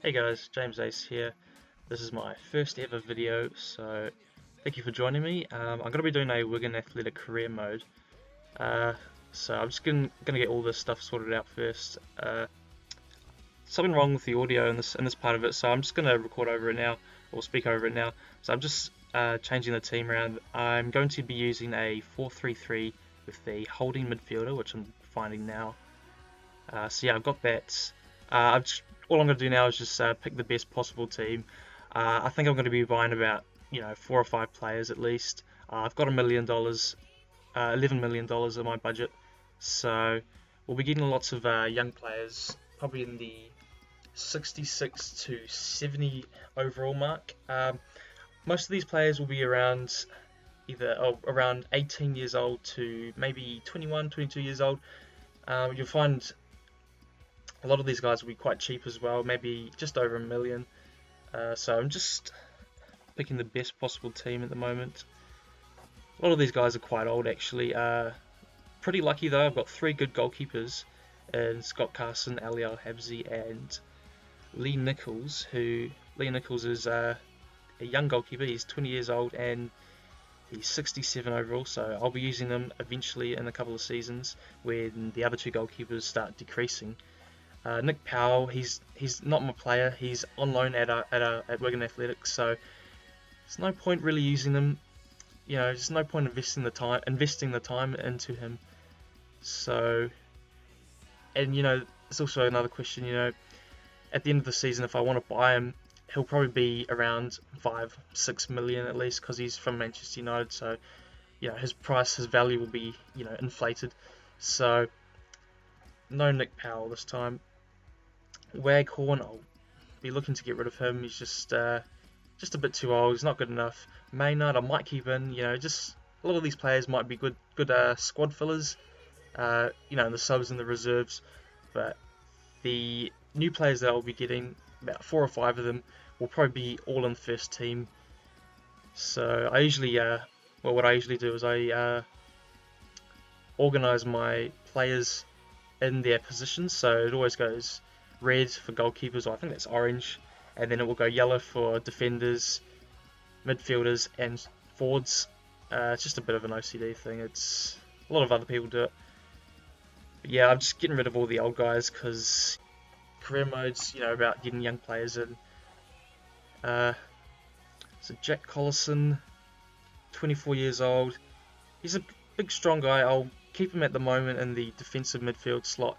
Hey guys, James Ace here. This is my first ever video, so thank you for joining me. I'm going to be doing a Wigan Athletic career mode. Uh, so I'm just gonna get all this stuff sorted out first. Something wrong with the audio in this part of it, so I'm just gonna record over it now, or speak over it now. So I'm just changing the team around. I'm going to be using a 4-3-3 with the holding midfielder, which I'm finding now. So yeah, I've got that. All I'm going to do now is just pick the best possible team. I think I'm going to be buying about 4 or 5 players at least. I've got $1 million, $11 million in my budget, so we'll be getting lots of young players, probably in the 66 to 70 overall mark. Most of these players will be around around 18 years old to maybe 21, 22 years old. You'll find a lot of these guys will be quite cheap as well, maybe just over $1 million. So I'm just picking the best possible team at the moment. A lot of these guys are quite old actually. Pretty lucky though, I've got 3 good goalkeepers in Scott Carson, Ali Al-Habsi and Lee Nichols. Lee Nichols is a young goalkeeper, he's 20 years old and he's 67 overall, so I'll be using them eventually in a couple of seasons when the other 2 goalkeepers start decreasing. Nick Powell, he's not my player. He's on loan at Wigan Athletics, so there's no point really using them. There's no point investing the time into him. So, and it's also another question. At the end of the season, if I want to buy him, he'll probably be around 5-6 million at least because he's from Manchester United. So, his value will be inflated. So, no Nick Powell this time. Waghorn, I'll be looking to get rid of him. He's just a bit too old. He's not good enough. Maynard, I might keep in. Just a lot of these players might be good squad fillers. In the subs and the reserves. But the new players that I'll be getting, about 4 or 5 of them, will probably be all in the first team. So I usually, what I usually do is I organise my players in their positions. So it always goes red for goalkeepers, or I think that's orange, and then it will go yellow for defenders, midfielders, and forwards. It's just a bit of an OCD thing. It's a lot of other people do it. But yeah, I'm just getting rid of all the old guys because career mode's about getting young players in. So Jack Collison, 24 years old. He's a big, strong guy. I'll keep him at the moment in the defensive midfield slot,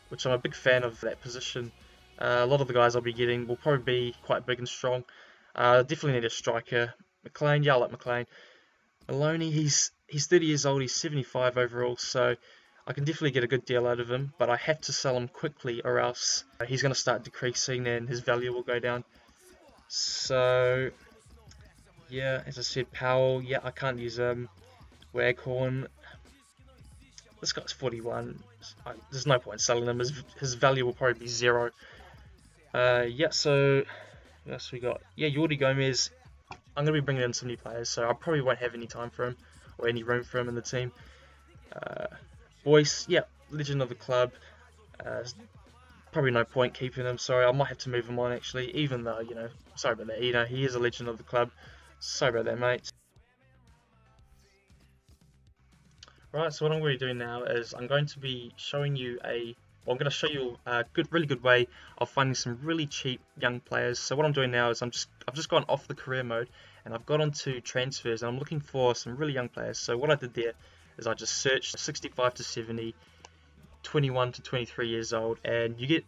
which I'm a big fan of that position. A lot of the guys I'll be getting will probably be quite big and strong. Definitely need a striker. McLean, yeah, I like McLean. Maloney, he's 30 years old, he's 75 overall, so I can definitely get a good deal out of him, but I have to sell him quickly or else he's going to start decreasing and his value will go down. So, yeah, as I said, Powell, yeah, I can't use him. Waghorn, this guy's 41. There's no point selling him. His value will probably be 0. Yeah, so what else we got? Yeah, Jordi Gomez. I'm going to be bringing in some new players, so I probably won't have any time for him or any room for him in the team. Boyce, yeah, legend of the club. Probably no point keeping him. Sorry, I might have to move him on actually, even though, sorry about that. He is a legend of the club. Sorry about that, mate. Right, so what I'm going to be doing now is I'm going to be showing you I'm going to show you a really good way of finding some really cheap young players. So what I'm doing now is I've just gone off the career mode and I've got onto transfers and I'm looking for some really young players. So what I did there is I just searched 65 to 70, 21 to 23 years old, and you get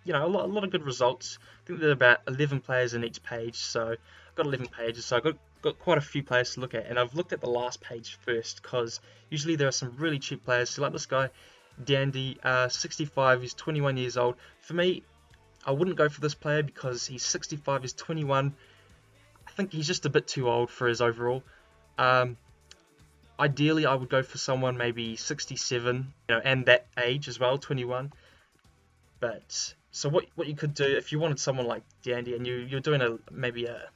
a lot of good results. I think there are about 11 players in each page, so I've got 11 pages, so I've got quite a few players to look at, and I've looked at the last page first because usually there are some really cheap players. So like this guy, Dandy, 65, he's 21 years old. For me, I wouldn't go for this player because he's 65, he's 21. I think he's just a bit too old for his overall. Ideally, I would go for someone maybe 67, and that age as well, 21. But so what you could do if you wanted someone like Dandy and you're doing maybe a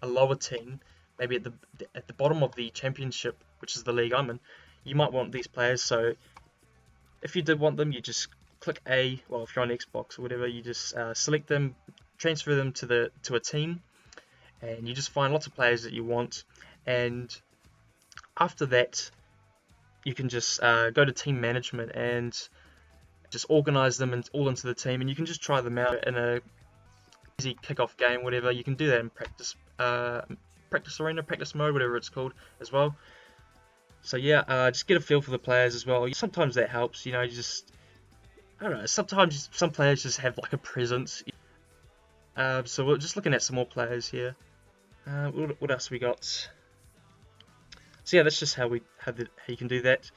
lower team, maybe at the bottom of the championship, which is the league I'm in, you might want these players. So if you did want them, you just click A. Well, if you're on Xbox or whatever, you just select them, transfer them to a team, and you just find lots of players that you want, and after that you can just go to team management and just organize them all into the team, and you can just try them out in a easy kickoff game, whatever. You can do that in practice arena, practice mode, whatever it's called as well. So yeah, just get a feel for the players as well. Sometimes that helps, you know. I don't know. Sometimes some players just have like a presence. So we're just looking at some more players here. What else we got? So yeah, that's just how you can do that.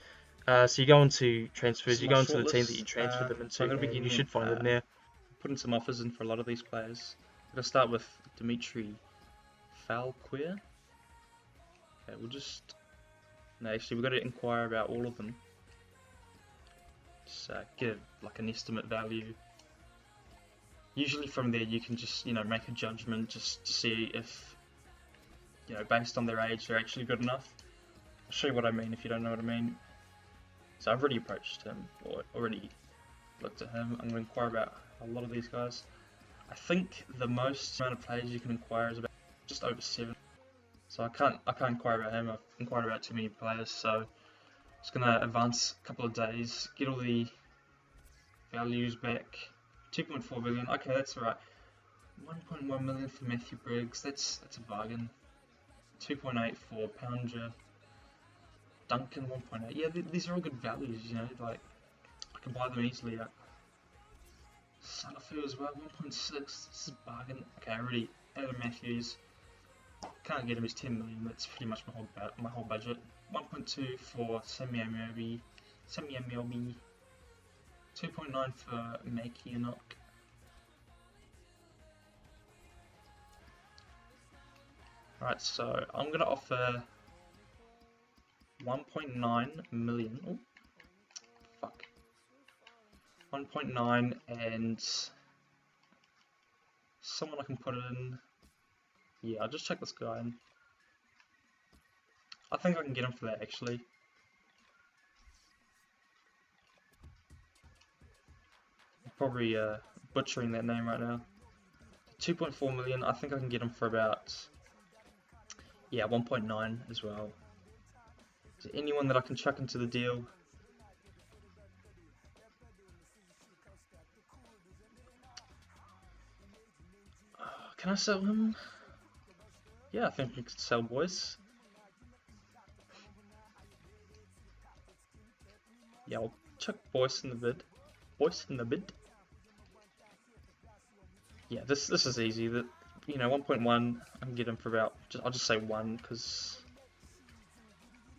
So you go into transfers, you go into the team that you transfer them into, and you should find them there. Putting some offers in for a lot of these players. I'm going to start with Dimitri Falquer. Okay, no, actually we've got to inquire about all of them. Just get like an estimate value. Usually from there you can just, you know, make a judgment just to see if, you know, based on their age they're actually good enough. I'll show you what I mean if you don't know what I mean. So I've already approached him, or already looked at him. I'm going to inquire about a lot of these guys. I think the most amount of players you can inquire is about just over 7. So I can't inquire about him. I've inquired about too many players. So I'm just going to advance a couple of days, get all the values back. 2.4 billion. Okay, that's alright. 1.1 million for Matthew Briggs. That's a bargain. 2.8 for Pounder. Duncan 1.8. Yeah, these are all good values, you know, like I can buy them easily. Salafu as well, 1.6. This is a bargain. Okay, I already Adam Matthews. Can't get him his 10 million. That's pretty much my whole budget. 1.2 for Sammy Amiobi. 2.9 for Makianok. Right, so I'm gonna offer 1.9 million. Oh, fuck. 1.9 and someone I can put in. Yeah, I'll just check this guy in. I think I can get him for that actually. I'm probably butchering that name right now. 2.4 million. I think I can get him for about 1.9 as well. Is there anyone that I can chuck into the deal? Can I sell him? Yeah, I think we can sell Boyce. Yeah, I'll chuck Boyce in the bid. Yeah, this is easy. That, you know, 1.1. I can get him for about. I'll just say 1 because.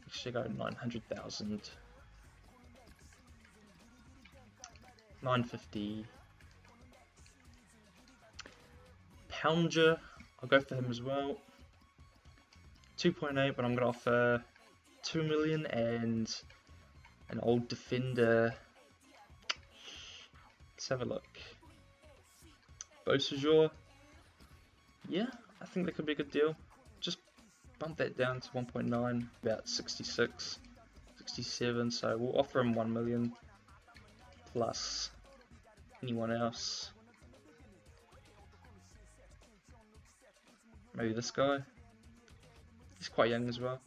Actually, go 900,000. 950. Pounder, I'll go for him as well. 2.8, but I'm going to offer 2 million and an old defender. Let's have a look. Beausejour. Yeah, I think that could be a good deal. Just bump that down to 1.9, about 66, 67. So we'll offer him 1 million plus anyone else. Maybe this guy. He's quite young as well.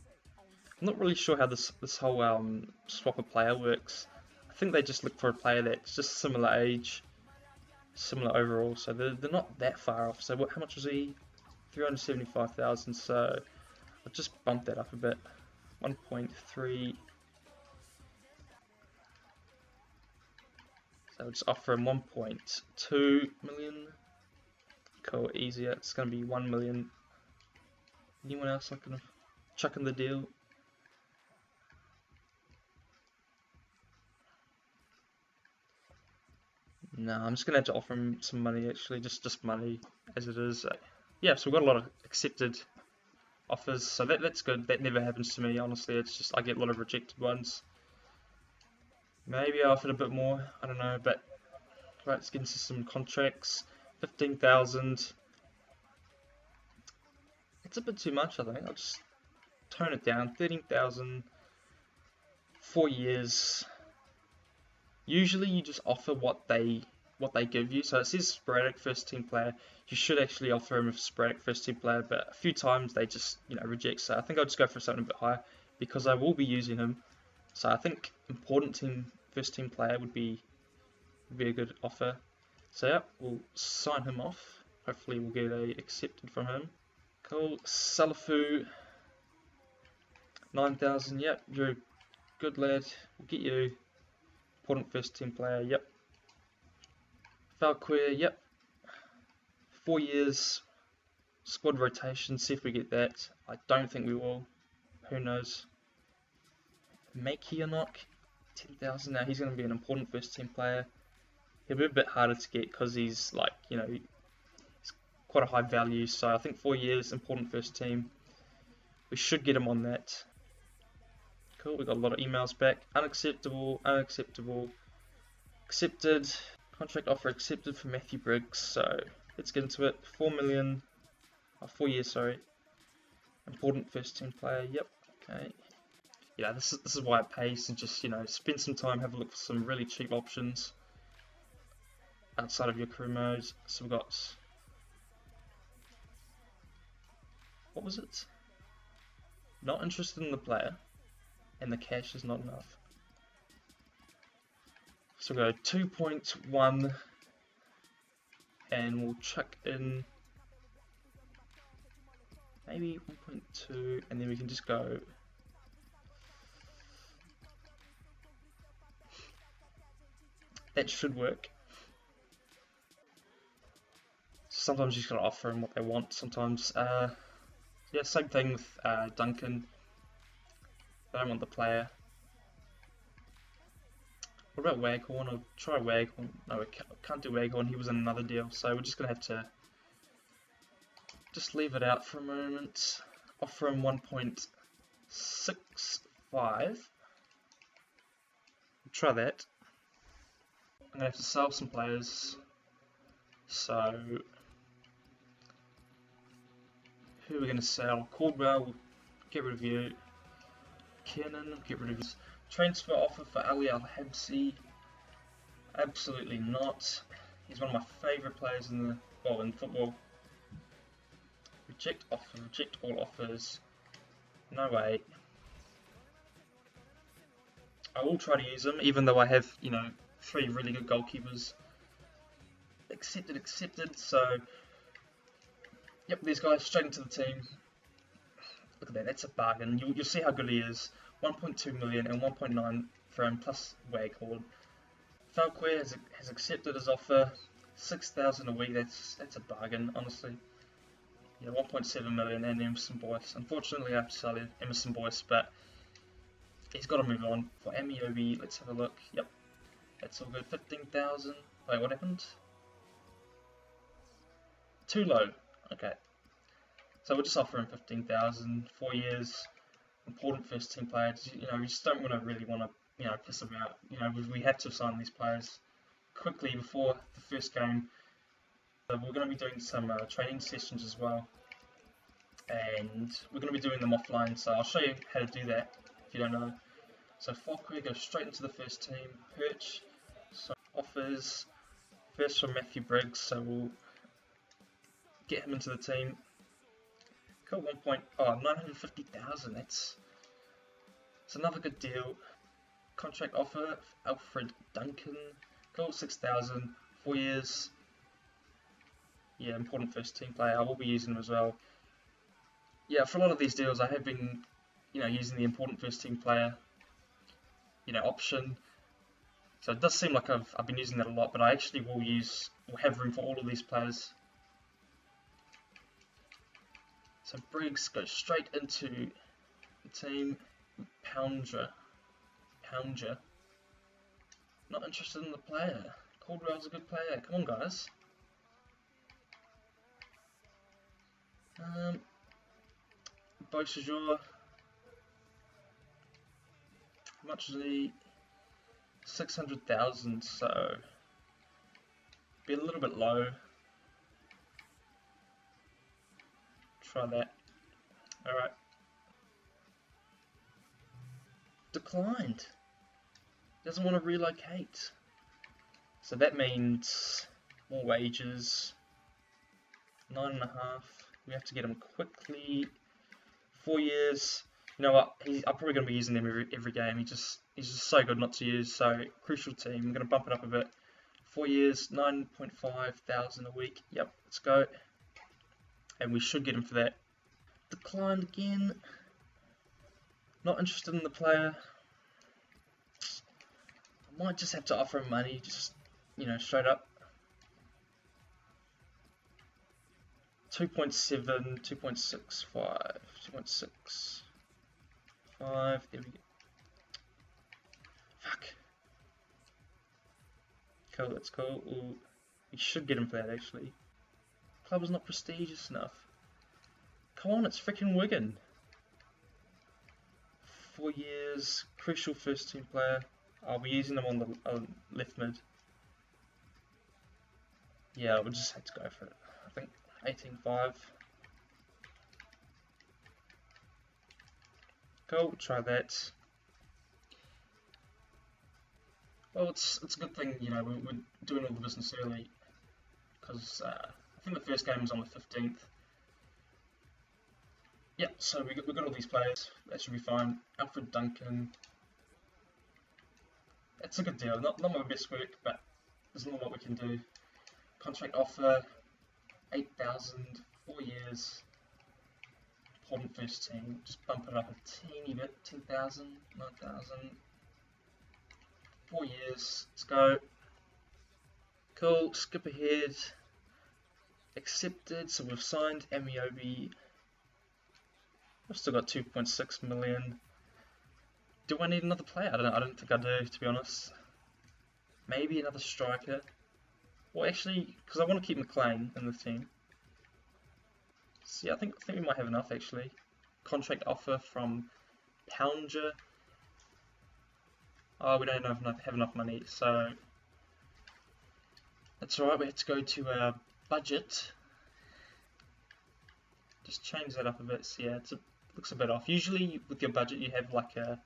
I'm not really sure how this whole swap a player works. I think they just look for a player that's just similar age, similar overall. So they're not that far off. So how much was he? 375,000. So I'll just bump that up a bit. 1.3. So I'll just offer him 1.2 million. Cool, easier. It's going to be 1 million. Anyone else I can chuck in the deal? No, I'm just going to have to offer him some money actually, just money as it is. Yeah, so we've got a lot of accepted offers, so that's good. That never happens to me, honestly. It's just I get a lot of rejected ones. Maybe I offered a bit more, I don't know, but right, let's get into some contracts. 15,000. It's a bit too much, I think. I'll just tone it down. 13,000. 4 years. Usually you just offer what what they give you. So it says sporadic first team player. You should actually offer him a sporadic first team player, but a few times they just reject. So I think I'll just go for something a bit higher because I will be using him. So I think important team first team player would be a good offer. So yeah, we'll sign him off. Hopefully we'll get a accepted from him. Cool. Salafu 9,000. Yep, you're a good lad. We'll get you important first team player. Yep. Falquer. Yep. 4 years. Squad rotation. See if we get that. I don't think we will. Who knows? Makionok 10,000. Now he's going to be an important first team player. He'll be a bit harder to get because he's like, he's quite a high value. So I think 4 years, important first team. We should get him on that. Cool, we got a lot of emails back. Unacceptable, unacceptable, accepted. Contract offer accepted for Matthew Briggs. So let's get into it. 4 million, 4 years, sorry. Important first team player. Yep. Okay. Yeah, this is why it pays to just spend some time, have a look for some really cheap options outside of your career mode. So we've got, what was it? Not interested in the player, and the cash is not enough. So we'll go 2.1, and we'll chuck in maybe 1.2, and then we can just go. That should work. Sometimes you just gotta offer them what they want. Sometimes, yeah, same thing with Duncan. They don't want the player. What about Waghorn? I'll try Waghorn. No, we can't do Waghorn. He was in another deal, so we're just gonna have to just leave it out for a moment. Offer him 1.65. Try that. I'm gonna have to sell some players. So who are we gonna sell? Caldwell, we'll get rid of you. Kiernan, get rid of you. Transfer offer for Ali Al-Habsi. Absolutely not. He's one of my favourite players in football. Reject offer, reject all offers. No way. I will try to use him, even though I have, 3 really good goalkeepers. Accepted, accepted. So, yep, these guys straight into the team. Look at that, that's a bargain. You'll see how good he is. 1.2 million and 1.9 for him plus Waghorn. Falquer has accepted his offer. 6,000 a week. That's a bargain, honestly. Yeah, 1.7 million and Emerson Boyce. Unfortunately, I have to sell Emerson Boyce, but he's got to move on. For Amiobi, let's have a look. Yep, that's all good. 15,000. Wait, what happened? Too low. Okay. So we'll just offer him 15,000. 4 years. Important first team player. We just don't really want to, piss them out. We have to sign these players quickly before the first game. We're going to be doing some training sessions as well, and we're going to be doing them offline. So I'll show you how to do that if you don't know. So Falquer goes straight into the first team. Perch. So offers first from Matthew Briggs. So we'll get him into the team. Cool. 950,000. That's another good deal. Contract offer Alfred Duncan. Cool. 6,000. 4 years. Yeah, important first team player. I will be using him as well. Yeah, for a lot of these deals, I have been, using the important first team player, option. So it does seem like I've been using that a lot, but I actually will have room for all of these players. So Briggs goes straight into the team. Pounder. Not interested in the player. Caldwell's a good player. Come on, guys. Beausejour. How much is he? 600,000, so be a little bit low. Try that. Alright. Declined. Doesn't want to relocate. So that means more wages. 9.5. We have to get him quickly. 4 years. You know what? I'm probably going to be using him every game. He's just so good not to use. So crucial team. I'm going to bump it up a bit. 4 years, 9.5 thousand a week. Yep, let's go. And we should get him for that. Declined again. Not interested in the player. I might just have to offer him money, just, you know, straight up. 2.7, 2.65, 2.65. There we go. Fuck. Cool, that's cool. Ooh, we should get him for that, actually. Club is not prestigious enough. Come on, it's freaking Wigan. 4 years, crucial first team player. I'll be using them on the left mid. Yeah, we'll just have to go for it. I think 18.5. Cool, try that. Well, it's a good thing, you know, we're doing all the business early, because I think the first game was on the 15th. Yeah, so we got all these players. That should be fine. Alfred Duncan. It's a good deal. Not my best work, but there's not a lot we can do. Contract offer, 8,000, 4 years. Important first team. Just bump it up a teeny bit. 10,000, 9,000. 4 years. Let's go. Cool. Skip ahead. Accepted. So we've signed Amiobi. I've still got 2.6 million. Do I need another player? I don't know. I don't think I do, to be honest. Maybe another striker. Well, actually, because I want to keep McLean in the team. So yeah, I think we might have enough actually. Contract offer from Pounger. Oh, we don't have enough money, so that's alright. We have to go to our budget. Just change that up a bit. So yeah, looks a bit off. Usually with your budget you have like a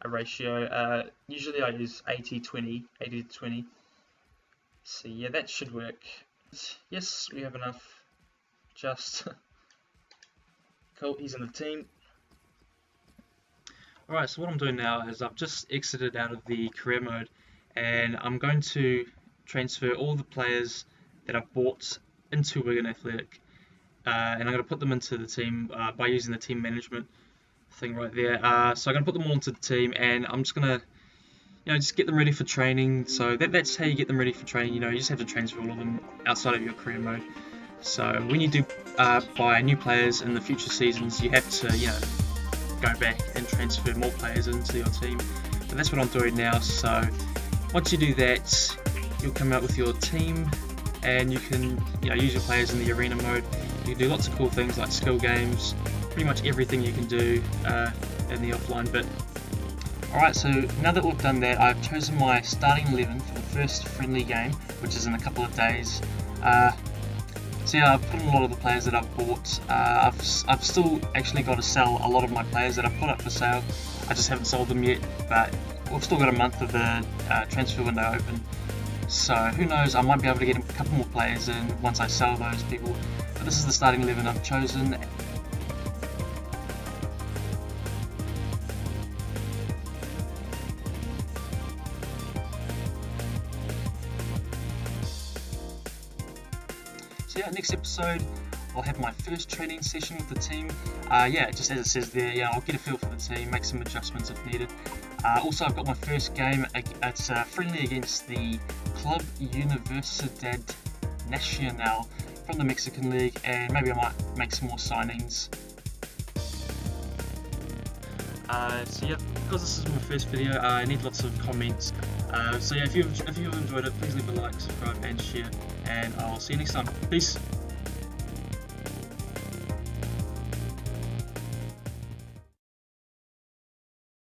ratio. Usually I use 80-20, 80 to 20. So yeah, that should work. Yes, we have enough. Just cool, he's in the team. Alright, so what I'm doing now is I've just exited out of the career mode, and I'm going to transfer all the players that I've bought into Wigan Athletic, and I'm going to put them into the team by using the team management thing right there. So I'm going to put them all into the team, and I'm just going to, you know, just get them ready for training. So that's how you get them ready for training. You know, you just have to transfer all of them outside of your career mode. So when you do buy new players in the future seasons, you have to, you know, go back and transfer more players into your team. But that's what I'm doing now. So once you do that, you'll come out with your team, and you can, you know, use your players in the arena mode. You can do lots of cool things like skill games, pretty much everything you can do in the offline bit. Alright, so now that we've done that, I've chosen my starting 11 for the first friendly game, which is in a couple of days. So yeah, I've put in a lot of the players that I've bought. I've still actually got to sell a lot of my players that I've put up for sale. I just haven't sold them yet, but we've still got a month of the transfer window open. So who knows, I might be able to get a couple more players in once I sell those people. But this is the starting 11 I've chosen. So yeah, next episode I'll have my first training session with the team. Yeah, just as it says there, yeah, I'll get a feel for the team, make some adjustments if needed. Also, I've got my first game. It's friendly against the Club Universidad Nacional from the Mexican League, and maybe I might make some more signings. So yeah, because this is my first video, I need lots of comments. So yeah, if you've enjoyed it, please leave a like, subscribe and share, and I'll see you next time. Peace!